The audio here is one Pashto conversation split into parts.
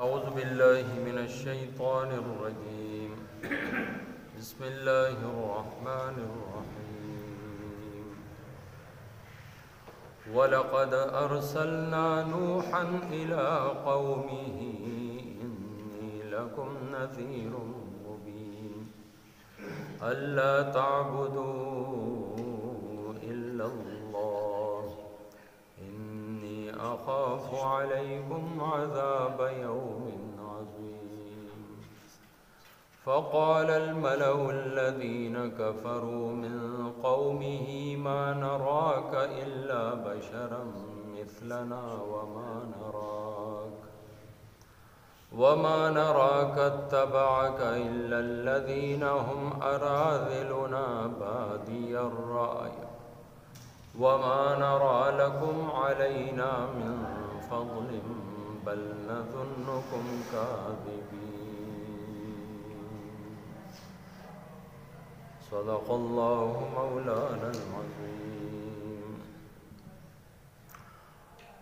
أعوذ بالله من الشيطان الرجيم. بسم الله الرحمن الرحيم. ولقد أرسلنا نوحا إلى قومه إني لكم نذير مبين ألا تعبدوا إلا الله إني أخاف عليكم عذاب يوم عظيم. فقال الملأ الذين كفروا من قومه ما نراك إلا بشرا مثلنا وما نراك اتبعك إلا الذين هم أراذلنا بادي الرأي وما نرى لكم علينا من فضل بل نظنكم كاذبين. صدق الله مولانا العظيم.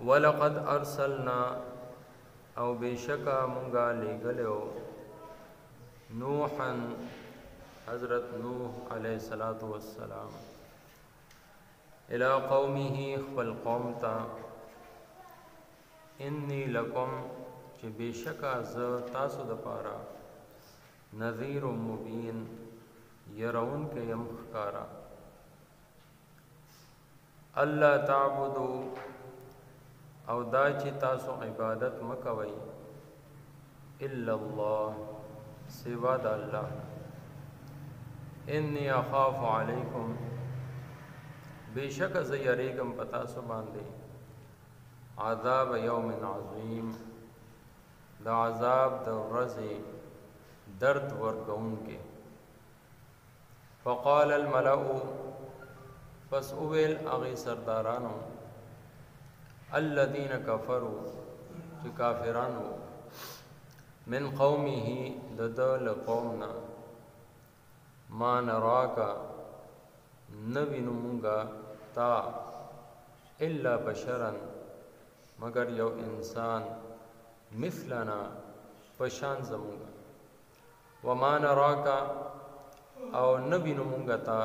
ولقد أرسلنا او بشکا منگا لگلو نوحا حضرت نوح علیہ الصلوۃ والسلام الى قومه خپل قوم تا انی لکم چې بشکا ز تاسو د پارا نذیر مبین يرون کې يم خکارا الله تعبدوا او دا چې تاسو عبادت مکوئ الا الله سوا د الله انی اخاف علیکم بیشک ز یریګم پتا سو باندې عذاب یوم عظیم دا عذاب د ورځې درد ورکون کې. فقال الملأ پس اویل اغی سردارانو الذين كفروا چې کافرانو من قومه ددل قومنا ما نراك نوینمونگا تا الا بشرا مگر یو انسان مثلنا پشان زمونگا وما نراك او نوینمونگا تا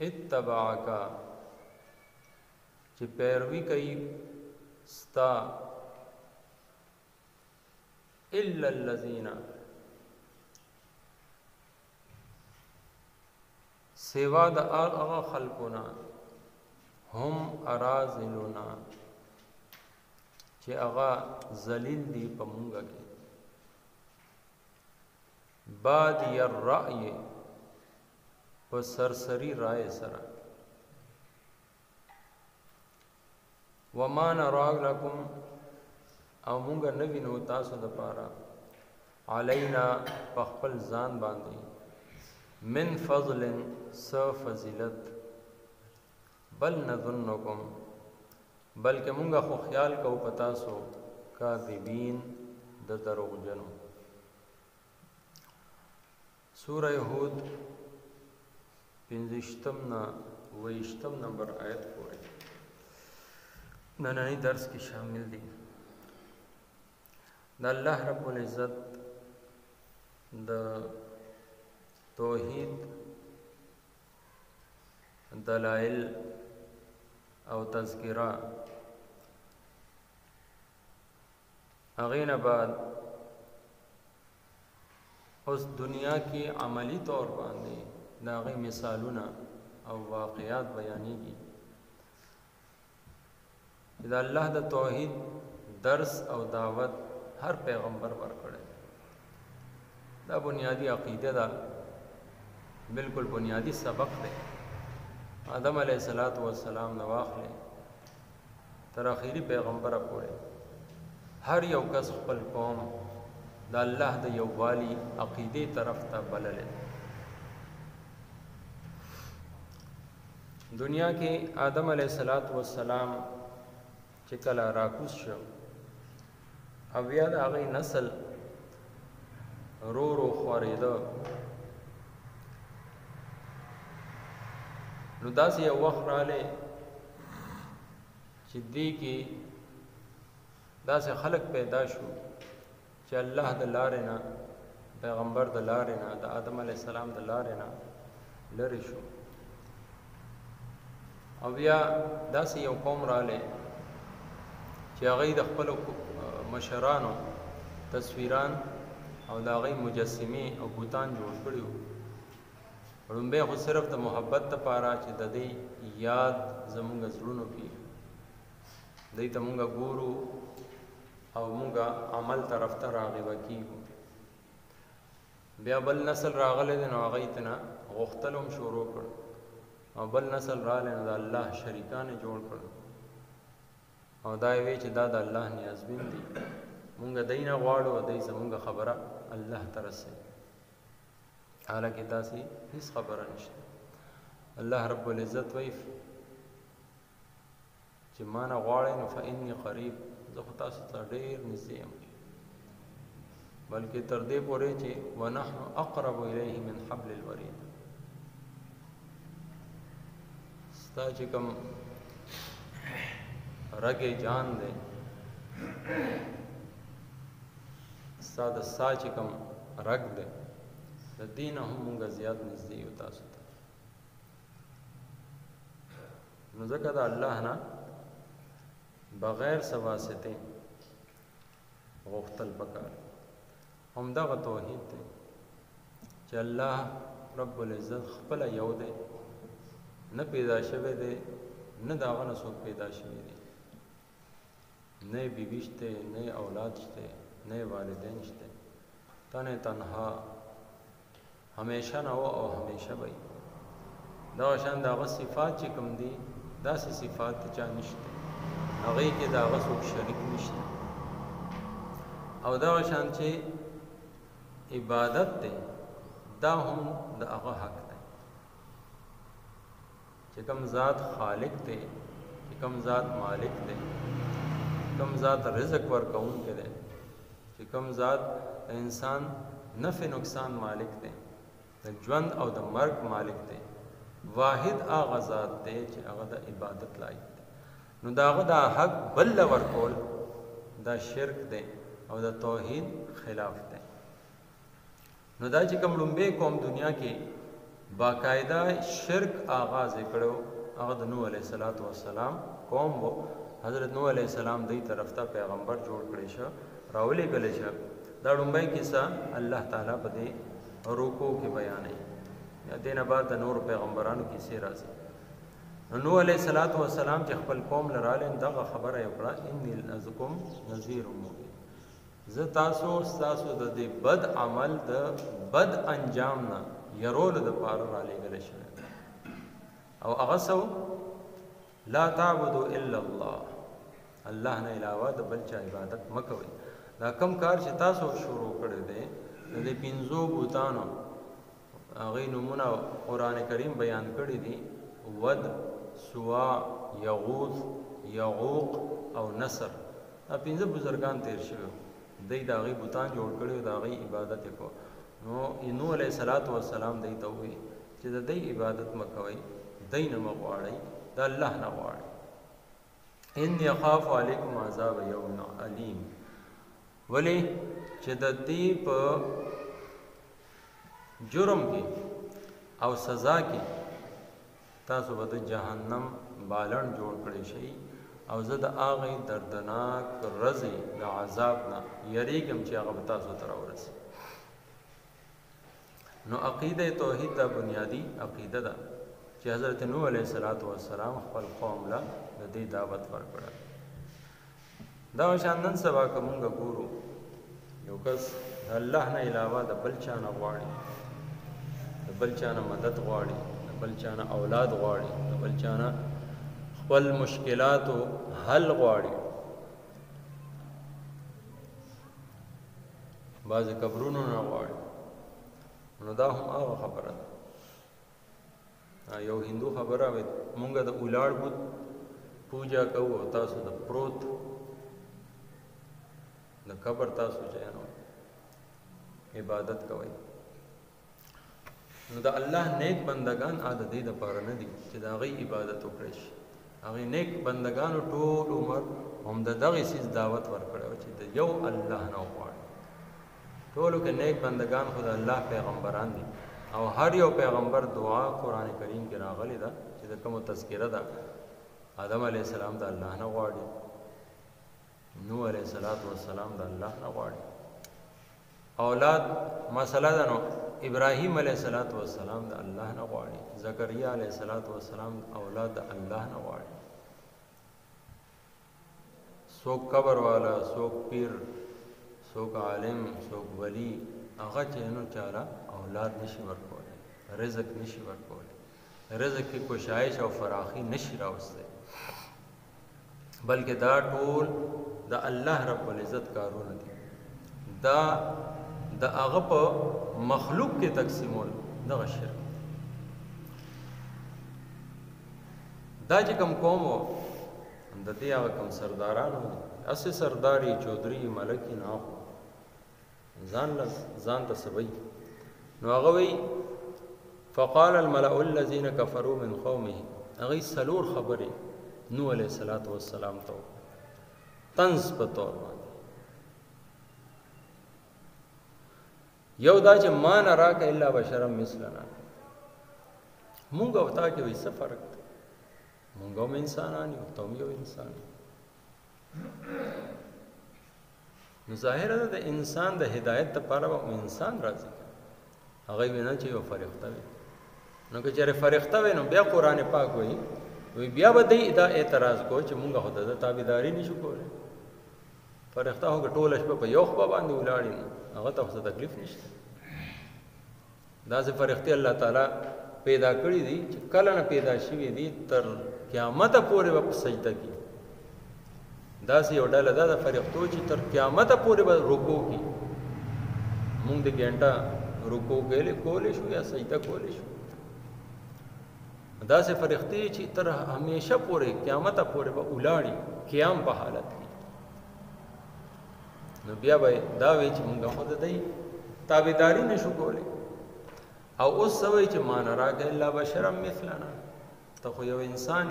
اتبعك چې پیروي کوي ستا الا الذين سوا د هغه خلقنا هم اراذلنا چې هغه ذلیل دي په مونږه کې بادي الرأي په سرسری رائے سره وما نرى لكم او مونږ نوینو تاسو د پاره علینا پخپل ځان باندې من فضل س فضیلت بل نظنکم بلکې مونږ خو خیال کو پتا سو کاذبین د دروغجنو. سورہ ہود 15 نمبر آیت پورې نننی درس کی شامل دی. د الله رب العزت د توحید دلائل او تذکرہ اغین بعد اس دنیا کی عملی طور باندې داغی مثالونه او واقعات بیانېږي چې د الله د توحید درس او دعوت هر پیغمبر ورکړي. دا بنیادی عقیده ده، بالکل بنیادی سبق دی. آدم علیہ السلام نو واخلې تر اخیری پیغمبر پورې هر یو کس خپل قوم د الله د یووالي عقیده طرف ته بلل. دنیا کې آدم علیہ السلام چې کله راکوز شو او بیا د هغې نسل رو رو خوارېده، نو داسې یو وخت رالی چې دې کې داسې خلق پیدا شو چې الله د لارې نه، پیغمبر د لارې نه، د آدم علیه السلام د لارې نه لرې شو. او بیا داسې یو قوم رالی چې هغوی د خپلو مشرانو تصویران او د هغوی مجسمې او بوتان جوړ کړي وو. لومبی خو صرف د محبت دپاره چې د دې یاد زمونږ زړونو کې دی ته مونږ ګورو او مونږ عمل طرف ته راغبه کیږو. بیا بل نسل راغلی دی نو هغوی ته نه غوښتل هم شروع کړ، او بل نسل راغلی نو د الله شریکان یې جوړ کړ او دا یې وی چې دا د الله نیازبین دي، مونږ دی نه غواړو او دی زمونږ خبره الله ته رسوي. حالانکه داسې هیڅ خبره نشته. الله رب العزت وایي چې ما نه غواړئ نو فإني قریب، زه خو تاسو ته ډېر نږدې یم، بلکې تر دې پورې چې ونحن اقرب الیه من حبل الورید. ستا چې کوم رګې جان دی، ستا د سا چې کوم رګ دی، د دې نه هم مونږ زیات نږدې یو تاسو ته. نو ځکه د الله نه بغیر څه واسطې غوښتل پکار. همدغه توحید دی چې الله رب العزت خپله یو دی، نه پیدا شوی دی، نه د هغه نه څوک پیدا شوي دي، نه یې بیبي شته، نه یې اولاد شته، نه یې والدین شته، تن تنها همیشه نه و او همیشه به وي. دغه شان د هغه صفات چې کوم دي، داسې صفات د چا نشته، هغې کې د هغه څوک شریک نشته. او دغه شان چې عبادت دی، دا هم د هغه حق دی. چې کوم ذات خالق دی، چې کوم ذات مالک دی، کوم ذات رزق ورکوونکی دی، چې کوم ذات د انسان نفع نقصان مالک دی، د ژوند او د مرګ مالک دی، واحد هغه ذات دی چې هغه د عبادت لایق دی. نو د هغه دا حق بل له ورکول دا شرک دی او د توحید خلاف دی. نو دا چې کوم لومبی قوم دنیا کې باقاعده شرک آغاز یې کړی و، هغه د نوح علیه السلام قوم و. حضرت نوح علیه السلام دی طرف ته پیغمبر جوړ کړی شه، راولېږلی شه. دا لومبی کیسه الله تعالی په دې رکوع کې بیانوي. یا دې نه بعد د نورو پیغمبرانو کیسې راځي. نوح علیه السلام چې خپل قوم له راغلی دغه خبره یې وکړه، انی لکم نذیر مبین، زه تاسو ستاسو د دې بد عمل د بد انجام نه یرولو دپاره رالیږلی شوی او هغه څه لا تعبدوا الا الله، الله نه علاوه د بل چا عبادت مه کوئ. دا کم کار چې تاسو شروع کړی دی د دې پنځو بوتانو، هغوی نومونه قرآن کریم بیان کړي دي: ود، سوا، یغوث، یعوق او نصر. دا پنځه بزرګان تیر شوي، دی د هغوی بوتان جوړ کړي او د هغوی عبادت یې کو. نو نوح علیه السلام دی ته ووایي چې د دی عبادت مه کوئ، دی نه مه غواړئ، د الله نه غواړئ. انی اخاف علیکم عذاب یوم علیم. ولې چې د دې په جرم کې او سزا کې تاسو به د جهنم بالڼ جوړ کړی شئ، او زه د هغې دردناک ورځې د عذاب نه یریږم چې هغه به تاسو ته راورسي. نو عقیده توحید دا بنیادی عقیده ده چې حضرت نوح علیه السلام خپل قوم له د دې دعوت ورکړه. دا شان نن سبا که مونږ ګورو، یو کس د الله نه علاوه د بل چا نه غواړي، د بل چا نه مدد غواړي، د بل چا نه اولاد غواړي، د بل چا نه خپل مشکلاتو حل غواړي. بعضې قبرونو نه غواړي. نو دا هم هغه خبره ده. یو هندو خبره وي، مونږ د اولاړ بت پوجا کوو او تاسو د پروت د قبر تاسو جانو عبادت کوئ. نو د الله نیک بندگان د دې دپاره نه دي چې د هغوی عبادت وکړی شي. هغوی نیک بندگانو ټول عمر هم د دغې څیز دعوت ورکړی و چې د یو الله نه وغواړي. ټولو کې نیک بندگان خو د الله پیغمبران دي او هر یو پیغمبر دعا قرآن کریم کې راغلی ده چې د کومو تذکره ده آدم علیه السلام د الله نه غواړي، نوح علیه السلام د الله نه غواړي، اولاد مسله ده نو ابراهیم علیه السلام د الله نه غواړي، زکریا علیه السلام اولاد د الله نه غواړي. څوک قبر والا، څوک پیر، څوک عالم، څوک ولی، هغه چې نو چاره اولاد نشي ورکولی، رزق نشي ورکولی، رزق کې کوشش او فراخي نشي راوستی، بلکې دا ټول د الله رب العزت کارونه دي. دا د هغه په مخلوق کې تقسیمول دغه شرک. دا چې کوم قوم و د دې هغه کوم سردارانو اسې سرداري چودري ملکی نه ځان ته سوي نو هغه وی فقال الملأ الذين كفروا من قومه هغه سلور خبره نوح علیہ السلام ته طنز په تور باندې یو دا چې ما نراک الا بشرا مثلنا، مونږ او تا کې وایي څه فرق دی، مونږ هم انسانان یو، ته هم یو انسان. نو ظاهره ده د انسان د هدایت لپاره به انسان راځي، هغه وینا چې یو فرښته وي. نو که چېرې فرښته وي نو بیا قرآن پاک وایي بیا به دی دا اعتراض کو چې مونږ خو د تابعداري نشو کولی، فرښته خو که ټوله شپه په یو خوا باندې ولاړې نو هغه ته خو تکلیف نشته. داسې فرښتې الله تعالی پیدا کړي دي چې کله نه پیدا شوي دي تر قیامته پورې به په سجده کي. داسې یو ډله ده د فرښتو چې تر قیامته پورې به رکوع کي. مونږ د ګنټه رکوع کولی شو یا سجده کولی شو. داسې فرښتې چې تر همیشه پورې قیامته پورې به ولاړي قیام په حالت کې. نو بیا به دا وایي چې مونږ خو د دې تابعداري نشو کولی. او اوس څه وایي چې ما نراک الا بشرا مثلنا، ته خو یو انسان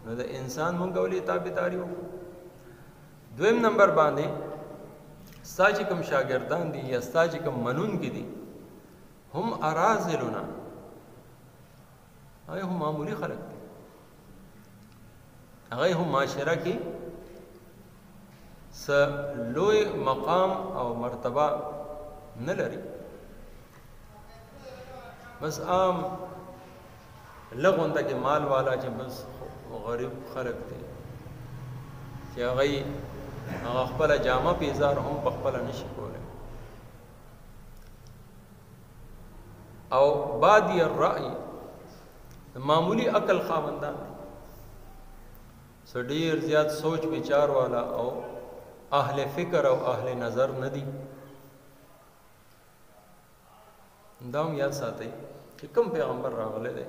نو د انسان مونږ ولې تابعداري وکړو. دویم نمبر باندې ستا چې کوم شاګردان دي یا ستا چې کوم منونکي دي هم اراذلنا، هغه هم معمولی خلک دي، هغه هم معاشره کې څه لوی مقام او مرتبه نه لري، بس عام لغونده کې مال والا چې بس غریب خلک دي چې هغه خپله جامه پیزار هم په خپله نشي کولی. او بادی الرأی معمولی عقل خاوندان دي، څه ډېر زیات سوچ وچار والا او اهل فکر او اهل نظر نه دي. دا هم یاد ساتئ چې کوم پیغمبر راغلی دی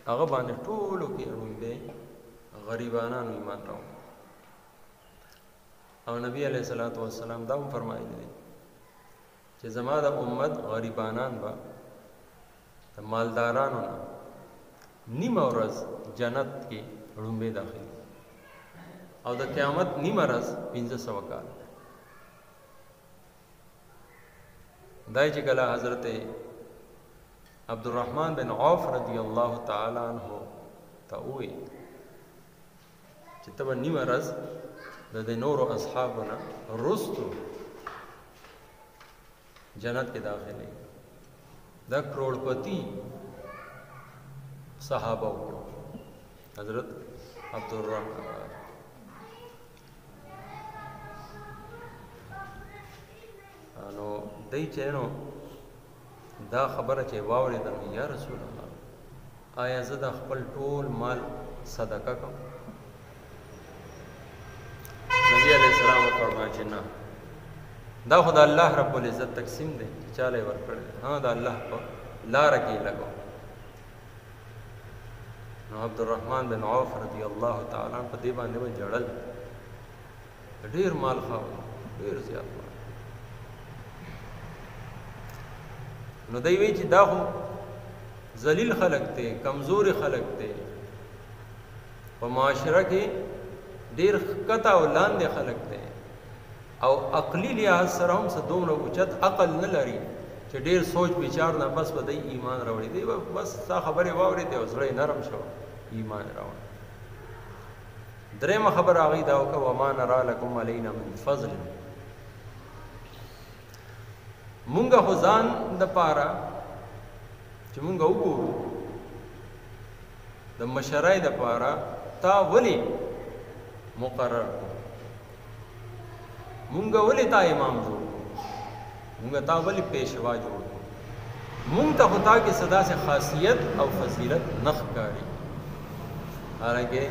هغه باندې ټولو کې ړومبی غریبانانو ایمان راوړ. او نبی علیه السلام دا هم فرمایلی دی چې زما د امت غریبانان به د مالدارانو نه نیمه ورځ جنت کې ړومبی داخل او د قیامت نیمه ورځ 1500 کال. دای چې کله حضرت عبدالرحمن بن عوف رضی الله تعالی عنہ ته ووی چې ته به نیمه ورځ د نورو اصحابونه رستو جنت کې داخلي، دا کروڑپتی صحابه وو حضرت عبدالرحمن. نو دای چې نو دا خبره چې واورېدم یا رسول الله آیا زه د خپل ټول مال صدقه کوم؟ نبی علیہ السلام فرمایي چې نه، دا خو د الله رب العزت تقسیم دی چې چاله یې ورکړی، ها د الله په لاره کې لګو. نو عبدالرحمن بن عوف رضی الله تعالی عنہ په دې باندې و جړل، ډېر مال خاوند، ډېر زیات مال. نو دی وی چې دا خو ذلیل خلق ته، کمزوري خلق ته، په معاشره کې ډیر ښکته او لاندې خلق ته، او عقلی لحاظ سره هم څه دومره اوچت عقل نه لري چې ډېر سوچ بچار نه بس به دی ایمان راوړي دی بس ستا خبرې واورېدې او زړه یې نرم شو ایمان راوړ. درېیمه خبره هغوی دا وکړه وما نرا لکم علینا من فضل. مونږ خو ځان دپاره چې مونږ وګورو د مشرۍ دپاره تا ولې مقرر کړو، مونږ ولې تا امام جوړ کړو، مونږ تا ولې پیشوا جوړ کړو. مونږ ته خو تا کې څه داسې خاصیت او فضیلت نه ښکاري، حالانکې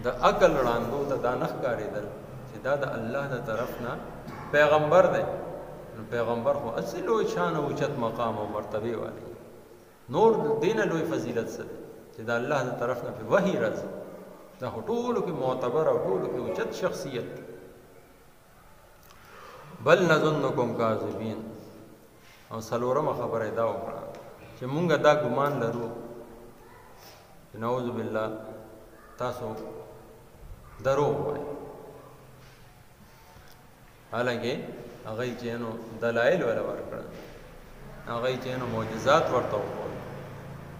د عقل ړانده ته دا نه ښکارېدل چې دا د الله د طرف نه پیغمبر دی. نو پیغمبر خو اصل لوی شان او اوچت مقام او مرتبه والی، نور دین لوی فضیلت څه دی چې د الله د طرف نه په وحی راځي. دا ټولو کې معتبر او ټولو کې اوچت شخصیت. بل نظنکم کاذبین. او څلورمه خبره دا وکړه چې مونږ دا ګمان لرو چې نعوذ بالله تاسو دروغ وایي. حالانکې هغه یې چې نو دلایل ولا ورکړل، هغه یې چې نو معجزات ورته وکړل،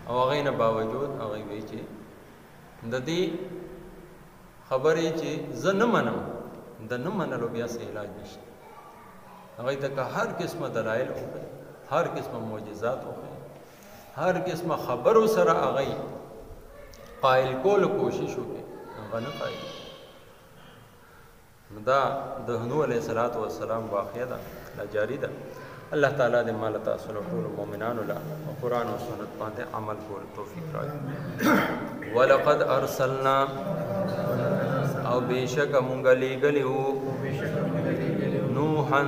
او هغه نه باوجود هغه وایي چې د دې خبرې چې زه نه منم، د نه منلو بیا څه علاج نشته. هغه ته که هر قسمه دلایل وکړي، هر قسمه معجزات وکړي، هر قسمه خبرو سره هغه قائل کولو کوشش وکړي، هغه نه قایل. دا د نوح علیه السلام واقعه ده، دا جاری ده. الله تعالی دې مال تاسو له ټول مؤمنانو له قرآن او سنت باندې عمل کول توفیق راکړي. ولقد ارسلنا او بیشک مونږ لېږلی وو نوحا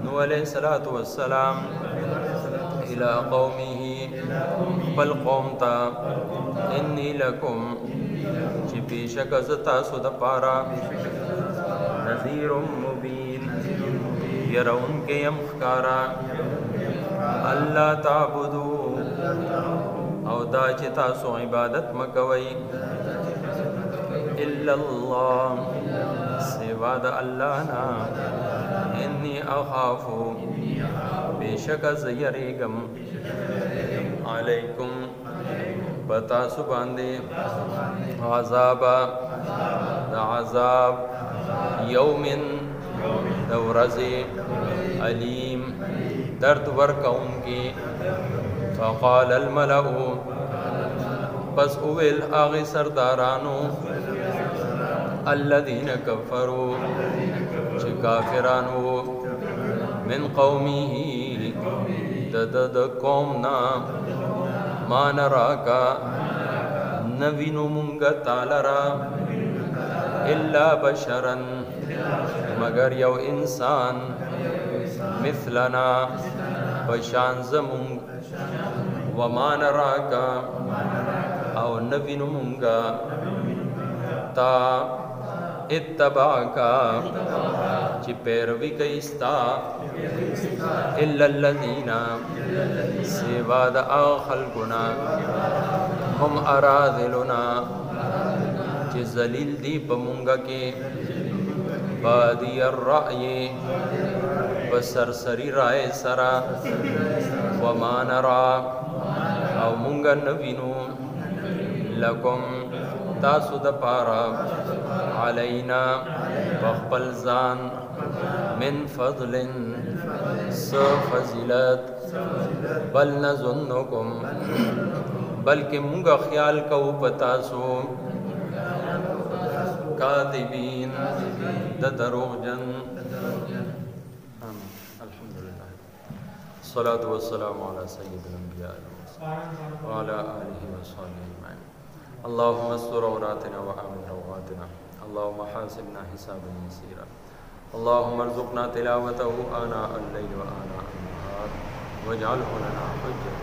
نوح علیه السلام الى قومه بل قوم تا انی لکم چې بیشک ز تاسو د پاره نذیر مبین يرون کے یم خکارا اللہ تعبدو او دا چې تاسو عبادت مکوي الا الله سوا د الله نه انی اخافو بیشک زیریګم علیکم بتاسو باندې عذاب د عذاب یومن دورزی علیم درد ورکون کی. فقال الملأ پس اویل آغی سردارانو الذین کفروا چه کافرانو من قومه د قومنا ما نراکا نوینو منگ تالرا الا بشرن مگر یو انسان مثلنا بشان زمونگ وما نراکا او نوینو منگا تا اتباکا چی پیروی کئیستا الا الذین سوا دا خلقنا هم ارادلنا چی ذلیل دی پمونگا کی بادی الرأی بسرسری رائے سرا وما نرا او مونگا نوینو لکم تاسو د پارا علینا بخبل زان من فضل فضیلت بل نظنکم بلکہ مونگا خیال کو پتاسو کاذبین د دروغ جن. الحمدللہ الصلاة والسلام علی سید الانبیاء وعلى آلہ وصحبہ اجمعین. اللهم استر عوراتنا وآمن روعاتنا اللهم حاسبنا حسابا يسيرا اللهم ارزقنا تلاوته آناء الليل وآناء النهار واجعله لنا حجة